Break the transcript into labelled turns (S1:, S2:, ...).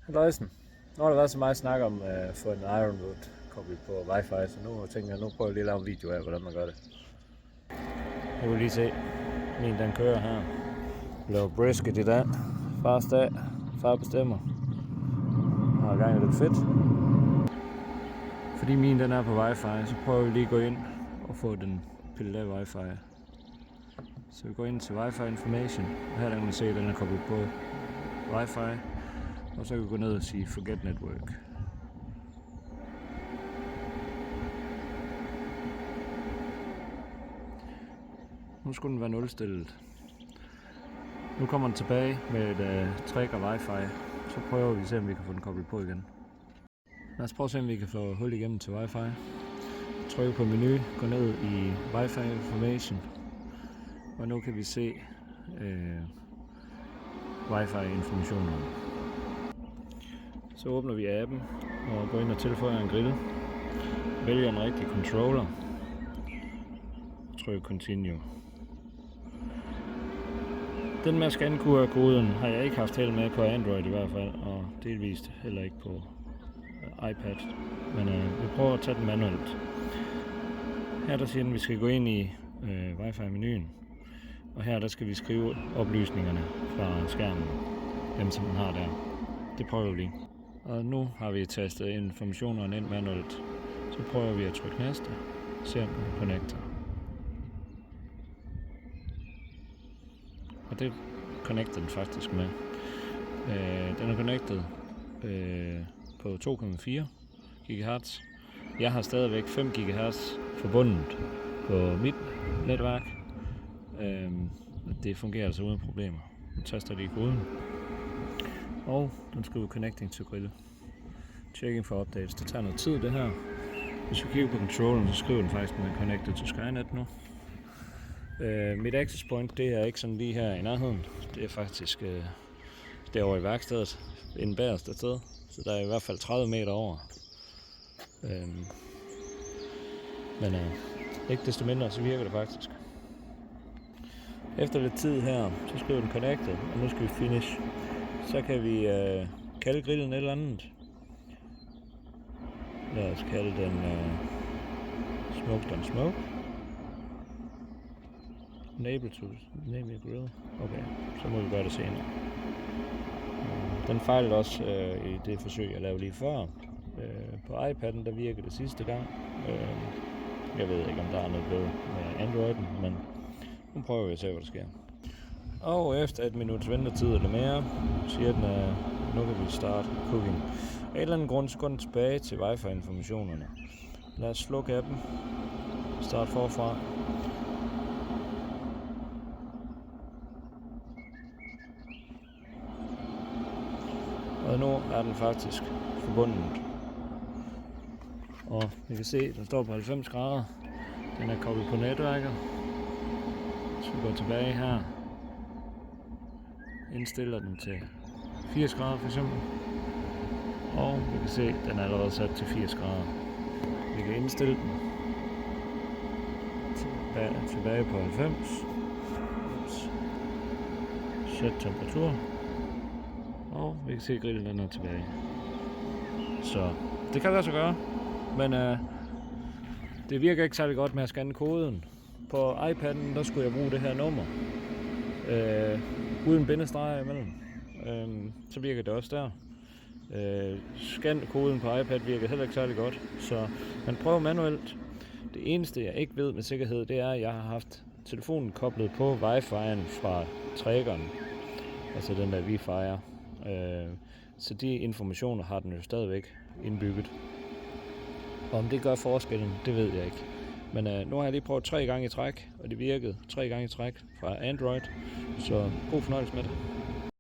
S1: Halløjsen. Nu har der været så meget snak om at få en Ironwood koblet på wifi, så nu tænker jeg, nu prøver jeg lige at lave en video af, hvordan man gør det. Jeg kan lige se, min den kører her. Laver brisket i dag. Fars dag. Far bestemmer. Jeg har gang i lidt fedt. Fordi min den er på wifi, så prøver vi lige at gå ind og få den pillet af wifi. Så vi går ind til Wi-Fi Information, og her kan man se, at den er koblet på Wi-Fi. Og så kan vi gå ned og sige Forget Network. Nu skulle den være nulstillet. Nu kommer den tilbage med et trigger Wi-Fi. Så prøver vi at se, om vi kan få den koblet på igen. Lad os prøve at se, om vi kan få hul igennem til Wi-Fi. Tryk på menu, gå ned i Wi-Fi Information. Og nu kan vi se Wi-Fi informationerne. Så åbner vi appen og går ind og tilføjer en grill. Vælger en rigtig controller. Tryk Continue. Den med at scanne QR-koden har jeg ikke haft held med på Android i hvert fald, og delvist heller ikke på iPad. Men vi prøver at tage den manuelt. Her der siger den, at vi skal gå ind i Wi-Fi-menuen. Og her der skal vi skrive oplysningerne fra skærmen, dem som den har der. Det prøver vi lige. Og nu har vi tastet informationerne ind manuelt. Så prøver vi at trykke næste. Se om den connecter. Og det connecter den faktisk med. Den er connected på 2,4 GHz. Jeg har stadigvæk 5 GHz forbundet på mit netværk. Det fungerer altså uden problemer. Nu taster lige koden. Og den skriver Connecting to Grill. Checking for updates. Det tager noget tid det her. Hvis vi kigger på controlleren, så skriver den faktisk, at den er connected to Skynet nu. Mit access point, det er ikke sådan lige her i nærheden. Det er faktisk derovre i værkstedet, inden bagerste sted. Så der er i hvert fald 30 meter over. Men ikke desto mindre, så virker det faktisk. Efter lidt tid her, så skriver den connected, og nu skal vi finish. Så kan vi kalde grillen et eller andet. Lad os kalde den Smoked on Smoke. Enable to name your grill. Okay, så må vi gøre det senere. Den fejlede også i det forsøg, jeg lavede lige før. På iPad'en, der virkede det sidste gang. Jeg ved ikke, om der er noget bedre med Android'en, men nu prøver vi at se, hvad der sker. Og efter et minuts ventetid eller mere, siger den, at nu kan vi starte cooking. Af en eller anden grund, så går den tilbage til Wi-Fi-informationerne. Lad os slukke appen. Start forfra. Og nu er den faktisk forbundet. Og vi kan se, at den står på 90 grader. Den er koblet på netværket. Så vi går tilbage her. Indstiller den til 80 grader for eksempel. Og vi kan se, at den er allerede sat til 80 grader. Vi kan indstille den tilbage på 90. Sæt temperatur. Og vi kan se, at grillen den er tilbage. Så det kan lade sig gøre. Men det virker ikke særlig godt med at scanne koden. På iPad'en, der skulle jeg bruge det her nummer. Uden bindestreger imellem. Så virker det også der. Scan-koden på iPad virker heller ikke særlig godt. Så man prøver manuelt. Det eneste jeg ikke ved med sikkerhed, det er, at jeg har haft telefonen koblet på Wi-Fi'en fra triggeren. Altså den der Wi-Fi'er. Så de informationer har den jo stadigvæk indbygget. Og om det gør forskellen, det ved jeg ikke. Men nu har jeg lige prøvet 3 gange i træk, og det virkede 3 gange i træk fra Android. Så god fornøjelse med det.